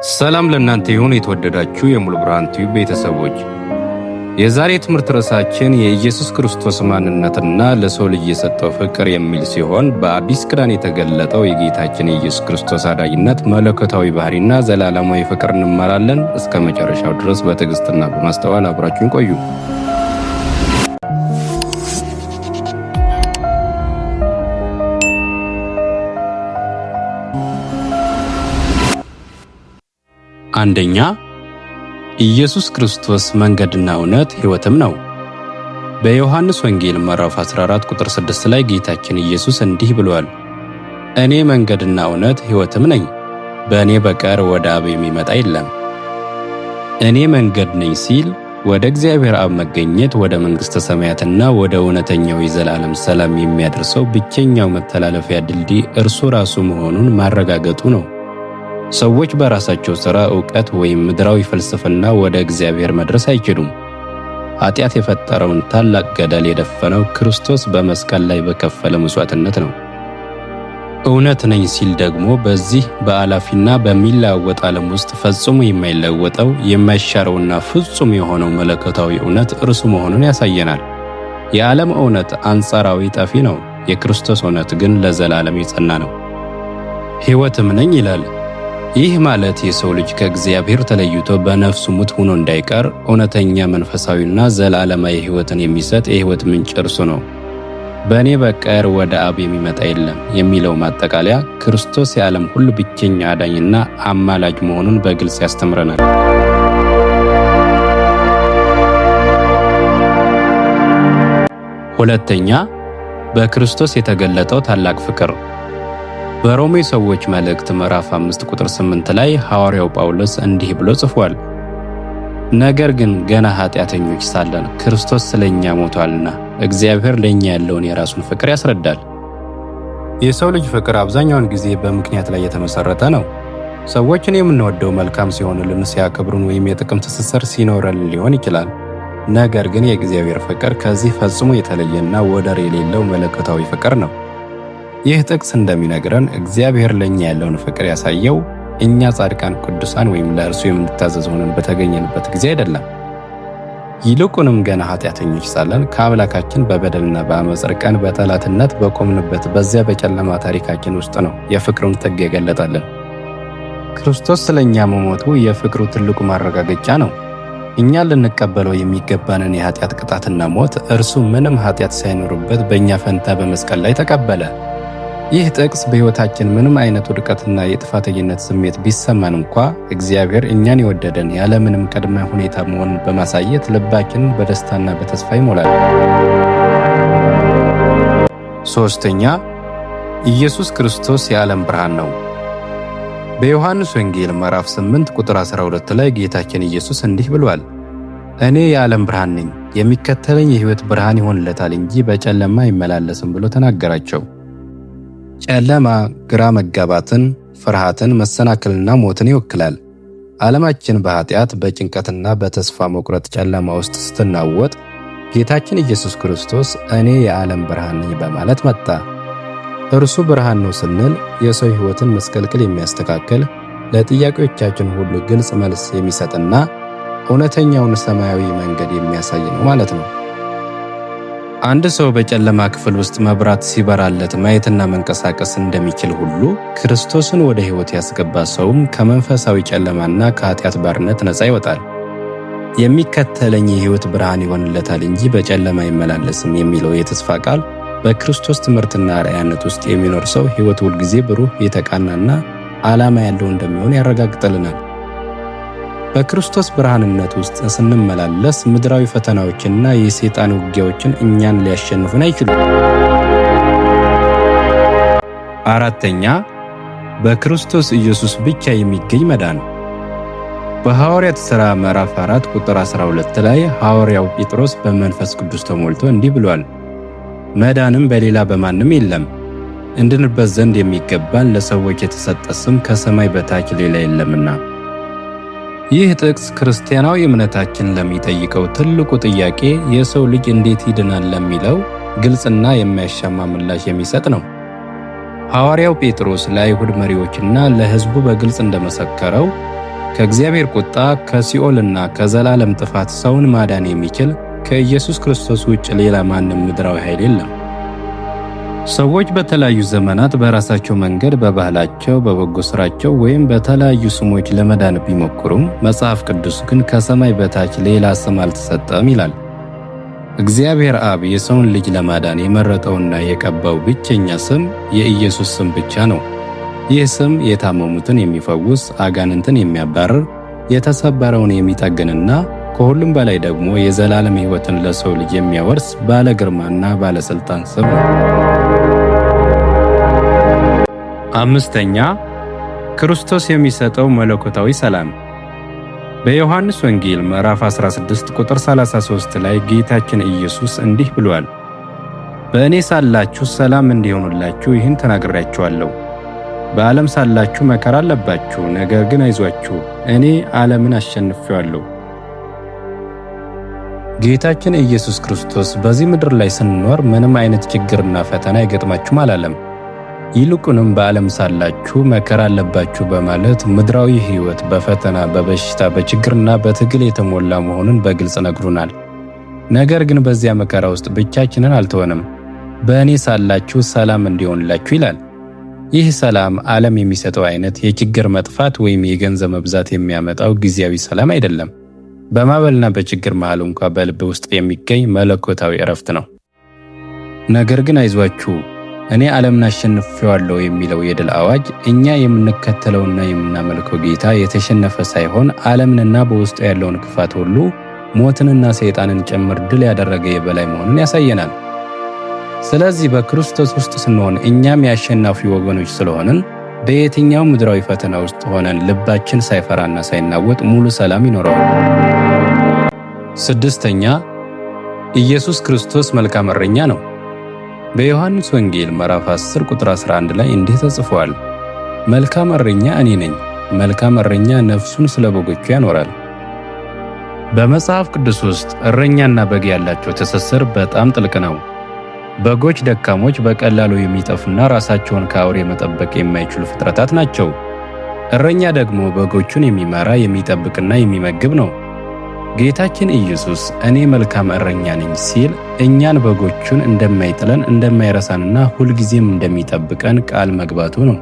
ሰላም ለእናንተ ይሁን የተወደዳችሁ የሙሉ ብርሃን ቲዩብ ቤተሰቦች። የዛሬ ትምህርት ርዕሳችን የኢየሱስ ክርስቶስ ማንነትና ለሰው ልጅ የሰጠው ፍቅር የሚል ሲሆን በአዲስ ኪዳን የተገለጠው የጌታችን የኢየሱስ ክርስቶስ አዳኝነት፣ መለኮታዊ ባህሪና ዘላለማዊ ፍቅር እንማራለን። እስከ መጨረሻው ድረስ በትዕግስትና በማስተዋል አብራችሁን ቆዩ። አንደኛ፣ ኢየሱስ ክርስቶስ መንገድና እውነት ሕይወትም ነው። በዮሐንስ ወንጌል ምዕራፍ 14 ቁጥር 6 ላይ ጌታችን ኢየሱስ እንዲህ ብሏል፣ እኔ መንገድና እውነት ሕይወትም ነኝ፣ በእኔ በቀር ወደ አብ የሚመጣ የለም። እኔ መንገድ ነኝ ሲል ወደ እግዚአብሔር አብ መገኘት፣ ወደ መንግሥተ ሰማያትና ወደ እውነተኛው የዘላለም ሰላም የሚያደርሰው ብቸኛው መተላለፊያ ድልድይ እርሱ ራሱ መሆኑን ማረጋገጡ ነው። ሰዎች በራሳቸው ሥራ፣ ዕውቀት ወይም ምድራዊ ፍልስፍና ወደ እግዚአብሔር መድረስ አይችሉም። ኃጢአት የፈጠረውን ታላቅ ገደል የደፈነው ክርስቶስ በመስቀል ላይ በከፈለ መሥዋዕትነት ነው። እውነት ነኝ ሲል ደግሞ በዚህ በአላፊና በሚለዋወጥ ዓለም ውስጥ ፈጽሞ የማይለወጠው የማይሻረውና ፍጹም የሆነው መለኮታዊ እውነት እርሱ መሆኑን ያሳየናል። የዓለም እውነት አንጻራዊ ጠፊ ነው፣ የክርስቶስ እውነት ግን ለዘላለም የጸና ነው። ሕይወትም ነኝ ይላል። ይህ ማለት የሰው ልጅ ከእግዚአብሔር ተለይቶ በነፍሱ ሙት ሆኖ እንዳይቀር እውነተኛ መንፈሳዊና ዘላለማዊ ሕይወትን የሚሰጥ የሕይወት ምንጭ እርሱ ነው። በእኔ በቀር ወደ አብ የሚመጣ የለም የሚለው ማጠቃለያ ክርስቶስ የዓለም ሁሉ ብቸኛ አዳኝና አማላጅ መሆኑን በግልጽ ያስተምረናል። ሁለተኛ፣ በክርስቶስ የተገለጠው ታላቅ ፍቅር። በሮሜ ሰዎች መልእክት ምዕራፍ 5 ቁጥር 8 ላይ ሐዋርያው ጳውሎስ እንዲህ ብሎ ጽፏል፣ ነገር ግን ገና ኃጢአተኞች ሳለን ክርስቶስ ስለኛ ሞቷልና እግዚአብሔር ለኛ ያለውን የራሱን ፍቅር ያስረዳል። የሰው ልጅ ፍቅር አብዛኛውን ጊዜ በምክንያት ላይ የተመሰረተ ነው። ሰዎችን የምንወደው መልካም ሲሆንልን፣ ሲያከብሩን ወይም የጥቅም ትስስር ሲኖረን ሊሆን ይችላል። ነገር ግን የእግዚአብሔር ፍቅር ከዚህ ፈጽሞ የተለየና ወደር የሌለው መለኮታዊ ፍቅር ነው። ይህ ጥቅስ እንደሚነግረን እግዚአብሔር ለኛ ያለውን ፍቅር ያሳየው እኛ ጻድቃን፣ ቅዱሳን ወይም ለእርሱ የምንታዘዝ ሆነን በተገኘንበት ጊዜ አይደለም። ይልቁንም ገና ኃጢአተኞች ሳለን ከአምላካችን በበደልና በአመፅ ርቀን በጠላትነት በቆምንበት በዚያ በጨለማ ታሪካችን ውስጥ ነው የፍቅሩን ጥግ የገለጠልን። ክርስቶስ ስለኛ መሞቱ የፍቅሩ ትልቁ ማረጋገጫ ነው። እኛ ልንቀበለው የሚገባንን የኃጢአት ቅጣትና ሞት እርሱ ምንም ኃጢአት ሳይኖርበት በእኛ ፈንታ በመስቀል ላይ ተቀበለ። ይህ ጥቅስ በሕይወታችን ምንም አይነት ውድቀትና የጥፋተኝነት ስሜት ቢሰማን እንኳ እግዚአብሔር እኛን የወደደን ያለምንም ቅድመ ሁኔታ መሆኑን በማሳየት ልባችንን በደስታና በተስፋ ይሞላል። ሦስተኛ፣ ኢየሱስ ክርስቶስ የዓለም ብርሃን ነው። በዮሐንስ ወንጌል ምዕራፍ 8 ቁጥር 12 ላይ ጌታችን ኢየሱስ እንዲህ ብሏል፣ እኔ የዓለም ብርሃን ነኝ፣ የሚከተለኝ የሕይወት ብርሃን ይሆንለታል እንጂ በጨለማ አይመላለስም ብሎ ተናገራቸው። ጨለማ ግራ መጋባትን፣ ፍርሃትን፣ መሰናክልና ሞትን ይወክላል። ዓለማችን በኃጢአት በጭንቀትና በተስፋ መቁረጥ ጨለማ ውስጥ ስትናወጥ ጌታችን ኢየሱስ ክርስቶስ እኔ የዓለም ብርሃን ነኝ በማለት መጣ። እርሱ ብርሃን ነው ስንል የሰው ሕይወትን መስቀልቅል የሚያስተካክል፣ ለጥያቄዎቻችን ሁሉ ግልጽ መልስ የሚሰጥና እውነተኛውን ሰማያዊ መንገድ የሚያሳይ ነው ማለት ነው። አንድ ሰው በጨለማ ክፍል ውስጥ መብራት ሲበራለት ማየትና መንቀሳቀስ እንደሚችል ሁሉ ክርስቶስን ወደ ሕይወት ያስገባ ሰውም ከመንፈሳዊ ጨለማና ከኃጢአት ባርነት ነፃ ይወጣል። የሚከተለኝ የሕይወት ብርሃን ይሆንለታል እንጂ በጨለማ አይመላለስም የሚለው የተስፋ ቃል በክርስቶስ ትምህርትና አርአያነት ውስጥ የሚኖር ሰው ሕይወት ሁልጊዜ ብሩህ፣ የተቃናና ዓላማ ያለው እንደሚሆን ያረጋግጥልናል። በክርስቶስ ብርሃንነት ውስጥ ስንመላለስ ምድራዊ ፈተናዎችና የሰይጣን ውጊያዎችን እኛን ሊያሸንፉን አይችሉም። አራተኛ፣ በክርስቶስ ኢየሱስ ብቻ የሚገኝ መዳን። በሐዋርያት ሥራ ምዕራፍ 4 ቁጥር 12 ላይ ሐዋርያው ጴጥሮስ በመንፈስ ቅዱስ ተሞልቶ እንዲህ ብሏል፣ መዳንም በሌላ በማንም የለም፣ እንድንበት ዘንድ የሚገባን ለሰዎች የተሰጠ ስም ከሰማይ በታች ሌላ የለምና። ይህ ጥቅስ ክርስቲያናዊ እምነታችን ለሚጠይቀው ትልቁ ጥያቄ የሰው ልጅ እንዴት ይድናል ለሚለው ግልጽና የማያሻማ ምላሽ የሚሰጥ ነው። ሐዋርያው ጴጥሮስ ለአይሁድ መሪዎችና ለሕዝቡ በግልጽ እንደመሰከረው ከእግዚአብሔር ቁጣ ከሲኦልና ከዘላለም ጥፋት ሰውን ማዳን የሚችል ከኢየሱስ ክርስቶስ ውጭ ሌላ ማንም ምድራዊ ኃይል የለም። ሰዎች በተለያዩ ዘመናት በራሳቸው መንገድ በባህላቸው፣ በበጎ ስራቸው ወይም በተለያዩ ስሞች ለመዳን ቢሞክሩም መጽሐፍ ቅዱስ ግን ከሰማይ በታች ሌላ ስም አልተሰጠም ይላል። እግዚአብሔር አብ የሰውን ልጅ ለማዳን የመረጠውና የቀባው ብቸኛ ስም የኢየሱስ ስም ብቻ ነው። ይህ ስም የታመሙትን የሚፈውስ፣ አጋንንትን የሚያባርር፣ የተሰበረውን የሚጠግንና ከሁሉም በላይ ደግሞ የዘላለም ሕይወትን ለሰው ልጅ የሚያወርስ ባለ ግርማና ባለስልጣን ስም ነው። አምስተኛ ክርስቶስ የሚሰጠው መለኮታዊ ሰላም። በዮሐንስ ወንጌል ምዕራፍ 16 ቁጥር 33 ላይ ጌታችን ኢየሱስ እንዲህ ብሏል፣ በእኔ ሳላችሁ ሰላም እንዲሆንላችሁ ይህን ተናግሬያችኋለሁ። በዓለም ሳላችሁ መከራ አለባችሁ፣ ነገር ግን አይዟችሁ፣ እኔ ዓለምን አሸንፌዋለሁ። ጌታችን ኢየሱስ ክርስቶስ በዚህ ምድር ላይ ስንኖር ምንም አይነት ችግርና ፈተና አይገጥማችሁም አላለም። ይልቁንም በዓለም ሳላችሁ መከራ አለባችሁ በማለት ምድራዊ ሕይወት በፈተና፣ በበሽታ፣ በችግርና በትግል የተሞላ መሆኑን በግልጽ ነግሩናል። ነገር ግን በዚያ መከራ ውስጥ ብቻችንን አልተወንም። በእኔ ሳላችሁ ሰላም እንዲሆንላችሁ ይላል። ይህ ሰላም ዓለም የሚሰጠው አይነት የችግር መጥፋት ወይም የገንዘብ መብዛት የሚያመጣው ጊዜያዊ ሰላም አይደለም። በማዕበልና በችግር መሃል እንኳ በልብ ውስጥ የሚገኝ መለኮታዊ እረፍት ነው። ነገር ግን አይዟችሁ እኔ ዓለምን አሸንፌዋለሁ የሚለው የድል አዋጅ እኛ የምንከተለውና የምናመልከው ጌታ የተሸነፈ ሳይሆን ዓለምንና በውስጡ ያለውን ክፋት ሁሉ፣ ሞትንና ሰይጣንን ጭምር ድል ያደረገ የበላይ መሆኑን ያሳየናል። ስለዚህ በክርስቶስ ውስጥ ስንሆን እኛም የአሸናፊ ወገኖች ስለሆንን በየትኛው ምድራዊ ፈተና ውስጥ ሆነን ልባችን ሳይፈራና ሳይናወጥ ሙሉ ሰላም ይኖረዋል። ስድስተኛ ኢየሱስ ክርስቶስ መልካም እረኛ ነው። በዮሐንስ ወንጌል ምዕራፍ 10 ቁጥር 11 ላይ እንዲህ ተጽፏል፣ መልካም እረኛ እኔ ነኝ፣ መልካም እረኛ ነፍሱን ስለ በጎቹ ያኖራል። በመጽሐፍ ቅዱስ ውስጥ እረኛና በግ ያላቸው ትስስር በጣም ጥልቅ ነው። በጎች ደካሞች፣ በቀላሉ የሚጠፉና ራሳቸውን ከአውሬ መጠበቅ የማይችሉ ፍጥረታት ናቸው። እረኛ ደግሞ በጎቹን የሚመራ የሚጠብቅና የሚመግብ ነው። ጌታችን ኢየሱስ እኔ መልካም እረኛ ነኝ ሲል እኛን በጎቹን እንደማይጥለን እንደማይረሳንና ሁልጊዜም እንደሚጠብቀን ቃል መግባቱ ነው።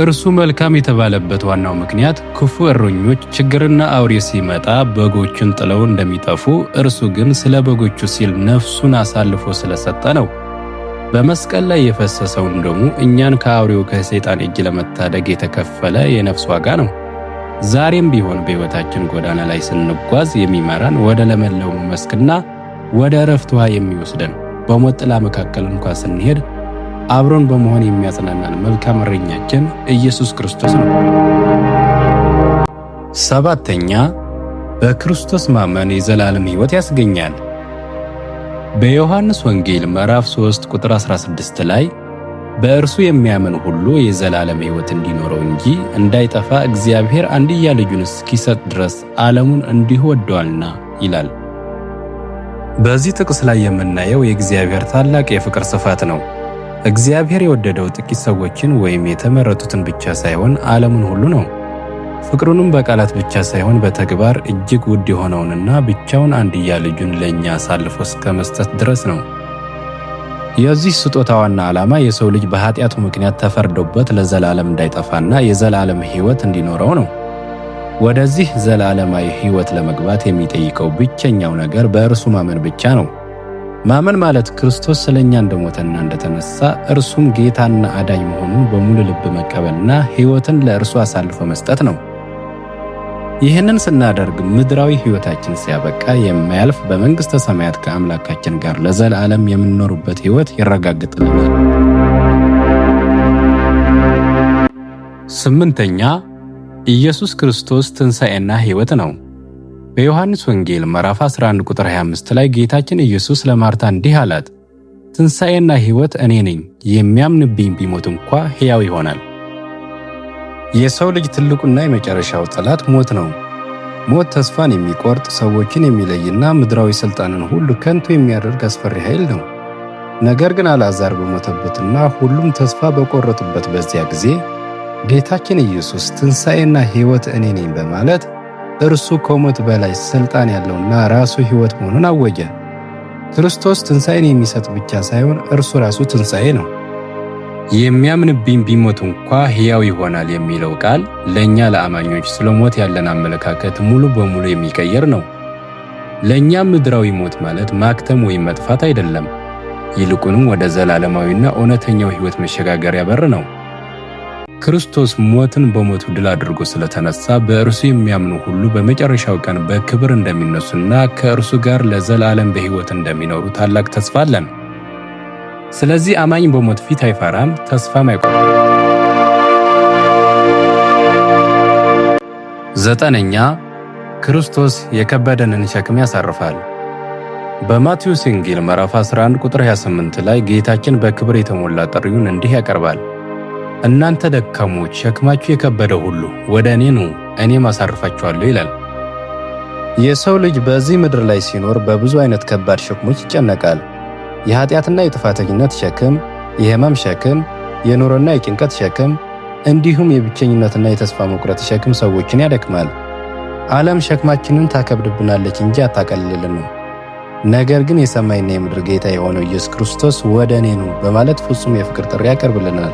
እርሱ መልካም የተባለበት ዋናው ምክንያት ክፉ እረኞች ችግርና አውሬ ሲመጣ በጎቹን ጥለው እንደሚጠፉ፣ እርሱ ግን ስለ በጎቹ ሲል ነፍሱን አሳልፎ ስለሰጠ ነው። በመስቀል ላይ የፈሰሰውን ደሙ እኛን ከአውሬው ከሰይጣን እጅ ለመታደግ የተከፈለ የነፍስ ዋጋ ነው። ዛሬም ቢሆን በሕይወታችን ጎዳና ላይ ስንጓዝ የሚመራን፣ ወደ ለመለሙ መስክና ወደ ዕረፍት ውሃ የሚወስደን፣ በሞት ጥላ መካከል እንኳ ስንሄድ አብሮን በመሆን የሚያጽናናን መልካም እረኛችን ኢየሱስ ክርስቶስ ነው። ሰባተኛ በክርስቶስ ማመን የዘላለም ሕይወት ያስገኛል። በዮሐንስ ወንጌል ምዕራፍ 3 ቁጥር 16 ላይ በእርሱ የሚያምን ሁሉ የዘላለም ሕይወት እንዲኖረው እንጂ እንዳይጠፋ እግዚአብሔር አንድያ ልጁን እስኪሰጥ ድረስ ዓለሙን እንዲሁ ወዷልና ይላል። በዚህ ጥቅስ ላይ የምናየው የእግዚአብሔር ታላቅ የፍቅር ስፋት ነው። እግዚአብሔር የወደደው ጥቂት ሰዎችን ወይም የተመረጡትን ብቻ ሳይሆን ዓለሙን ሁሉ ነው። ፍቅሩንም በቃላት ብቻ ሳይሆን በተግባር እጅግ ውድ የሆነውንና ብቻውን አንድያ ልጁን ለእኛ አሳልፎ እስከ መስጠት ድረስ ነው። የዚህ ስጦታ ዋና ዓላማ የሰው ልጅ በኃጢአቱ ምክንያት ተፈርዶበት ለዘላለም እንዳይጠፋና የዘላለም ሕይወት እንዲኖረው ነው። ወደዚህ ዘላለማዊ ሕይወት ለመግባት የሚጠይቀው ብቸኛው ነገር በእርሱ ማመን ብቻ ነው። ማመን ማለት ክርስቶስ ስለኛ እንደሞተና እንደተነሳ እርሱም ጌታና አዳኝ መሆኑን በሙሉ ልብ መቀበልና ሕይወትን ለእርሱ አሳልፎ መስጠት ነው። ይህንን ስናደርግ ምድራዊ ሕይወታችን ሲያበቃ የማያልፍ በመንግሥተ ሰማያት ከአምላካችን ጋር ለዘላለም የምንኖርበት ሕይወት ይረጋግጥልናል። ስምንተኛ ኢየሱስ ክርስቶስ ትንሣኤና ሕይወት ነው። በዮሐንስ ወንጌል ምዕራፍ 11 ቁጥር 25 ላይ ጌታችን ኢየሱስ ለማርታ እንዲህ አላት፣ ትንሣኤና ሕይወት እኔ ነኝ፣ የሚያምንብኝ ቢሞት እንኳ ሕያው ይሆናል። የሰው ልጅ ትልቁና የመጨረሻው ጠላት ሞት ነው። ሞት ተስፋን የሚቆርጥ ሰዎችን የሚለይና ምድራዊ ሥልጣንን ሁሉ ከንቱ የሚያደርግ አስፈሪ ኃይል ነው። ነገር ግን አልዓዛር በሞተበትና ሁሉም ተስፋ በቆረጡበት በዚያ ጊዜ ጌታችን ኢየሱስ ትንሣኤና ሕይወት እኔ ነኝ በማለት እርሱ ከሞት በላይ ሥልጣን ያለውና ራሱ ሕይወት መሆኑን አወጀ። ክርስቶስ ትንሣኤን የሚሰጥ ብቻ ሳይሆን እርሱ ራሱ ትንሣኤ ነው። የሚያምንብኝ ቢሞት እንኳ ሕያው ይሆናል የሚለው ቃል ለእኛ ለአማኞች ስለ ሞት ያለን አመለካከት ሙሉ በሙሉ የሚቀየር ነው። ለእኛም ምድራዊ ሞት ማለት ማክተም ወይም መጥፋት አይደለም። ይልቁንም ወደ ዘላለማዊና እውነተኛው ሕይወት መሸጋገሪያ በር ነው። ክርስቶስ ሞትን በሞቱ ድል አድርጎ ስለተነሳ በእርሱ የሚያምኑ ሁሉ በመጨረሻው ቀን በክብር እንደሚነሱና ከእርሱ ጋር ለዘላለም በሕይወት እንደሚኖሩ ታላቅ ተስፋ አለን። ስለዚህ አማኝ በሞት ፊት አይፈራም፣ ተስፋም አይቆርጥም። 9ኛ ክርስቶስ የከበደንን ሸክም ያሳርፋል። በማቴዎስ ወንጌል ምዕራፍ 11 ቁጥር 28 ላይ ጌታችን በክብር የተሞላ ጥሪውን እንዲህ ያቀርባል። እናንተ ደካሞች ሸክማችሁ የከበደ ሁሉ ወደ እኔ ኑ እኔም አሳርፋችኋለሁ ይላል። የሰው ልጅ በዚህ ምድር ላይ ሲኖር በብዙ አይነት ከባድ ሸክሞች ይጨነቃል። የኃጢአትና የጥፋተኝነት ሸክም፣ የሕመም ሸክም፣ የኑሮና የጭንቀት ሸክም እንዲሁም የብቸኝነትና የተስፋ መቁረጥ ሸክም ሰዎችን ያደክማል። ዓለም ሸክማችንን ታከብድብናለች እንጂ አታቀልልንም። ነገር ግን የሰማይና የምድር ጌታ የሆነው ኢየሱስ ክርስቶስ ወደ እኔ ኑ በማለት ፍጹም የፍቅር ጥሪ ያቀርብልናል።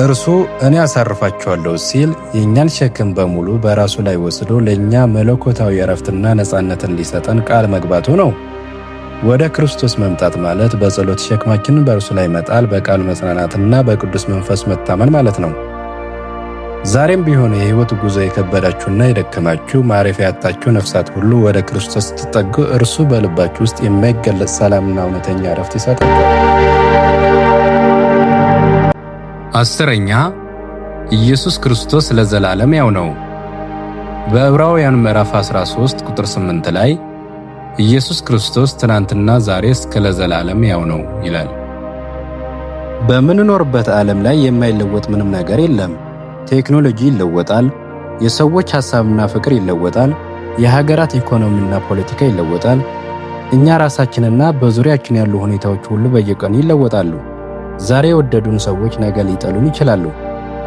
እርሱ እኔ አሳርፋችኋለሁ ሲል የእኛን ሸክም በሙሉ በራሱ ላይ ወስዶ ለእኛ መለኮታዊ ዕረፍትና ነፃነትን ሊሰጠን ቃል መግባቱ ነው። ወደ ክርስቶስ መምጣት ማለት በጸሎት ሸክማችንን በእርሱ ላይ መጣል፣ በቃሉ መጽናናትና በቅዱስ መንፈስ መታመን ማለት ነው። ዛሬም ቢሆን የሕይወት ጉዞ የከበዳችሁና የደከማችሁ ማረፊያ ያጣችሁ ነፍሳት ሁሉ ወደ ክርስቶስ ስትጠጉ እርሱ በልባችሁ ውስጥ የማይገለጽ ሰላምና እውነተኛ ዕረፍት ይሰጣችኋል። 10ኛ ኢየሱስ ክርስቶስ ለዘላለም ያው ነው። በዕብራውያን ምዕራፍ 13 ቁጥር 8 ላይ ኢየሱስ ክርስቶስ ትናንትና ዛሬ እስከ ለዘላለም ያው ነው ይላል። በምንኖርበት ዓለም ላይ የማይለወጥ ምንም ነገር የለም። ቴክኖሎጂ ይለወጣል፣ የሰዎች ሐሳብና ፍቅር ይለወጣል፣ የሀገራት ኢኮኖሚና ፖለቲካ ይለወጣል። እኛ ራሳችንና በዙሪያችን ያሉ ሁኔታዎች ሁሉ በየቀኑ ይለወጣሉ። ዛሬ የወደዱን ሰዎች ነገ ሊጠሉን ይችላሉ።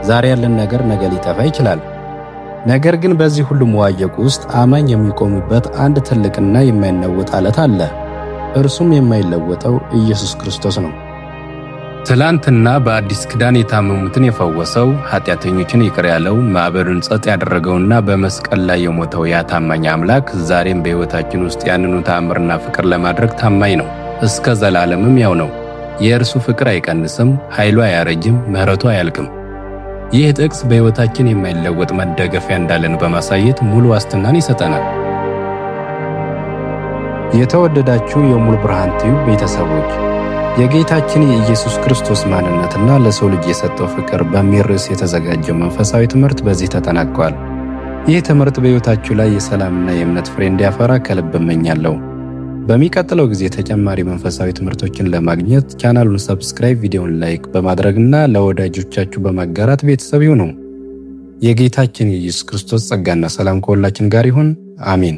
ዛሬ ያለን ነገር ነገ ሊጠፋ ይችላል። ነገር ግን በዚህ ሁሉ መዋዠቅ ውስጥ አማኝ የሚቆምበት አንድ ትልቅና የማይናወጥ ዓለት አለ። እርሱም የማይለወጠው ኢየሱስ ክርስቶስ ነው። ትላንትና በአዲስ ኪዳን የታመሙትን የፈወሰው፣ ኃጢአተኞችን ይቅር ያለው፣ ማዕበሉን ጸጥ ያደረገውና በመስቀል ላይ የሞተው ያ ታማኝ አምላክ ዛሬም በሕይወታችን ውስጥ ያንኑ ተአምርና ፍቅር ለማድረግ ታማኝ ነው። እስከ ዘላለምም ያው ነው። የእርሱ ፍቅር አይቀንስም፣ ኃይሉ አያረጅም፣ ምሕረቱ አያልቅም። ይህ ጥቅስ በሕይወታችን የማይለወጥ መደገፊያ እንዳለን በማሳየት ሙሉ ዋስትናን ይሰጠናል። የተወደዳችሁ የሙሉ ብርሃን ቲዩብ ቤተሰቦች የጌታችን የኢየሱስ ክርስቶስ ማንነትና ለሰው ልጅ የሰጠው ፍቅር በሚል ርዕስ የተዘጋጀው መንፈሳዊ ትምህርት በዚህ ተጠናቋል። ይህ ትምህርት በሕይወታችሁ ላይ የሰላምና የእምነት ፍሬ እንዲያፈራ ከልብ እመኛለሁ። በሚቀጥለው ጊዜ ተጨማሪ መንፈሳዊ ትምህርቶችን ለማግኘት ቻናሉን ሰብስክራይብ፣ ቪዲዮውን ላይክ በማድረግና ለወዳጆቻችሁ በማጋራት ቤተሰብ ይሁኑ። የጌታችን የኢየሱስ ክርስቶስ ጸጋና ሰላም ከሁላችን ጋር ይሁን። አሜን።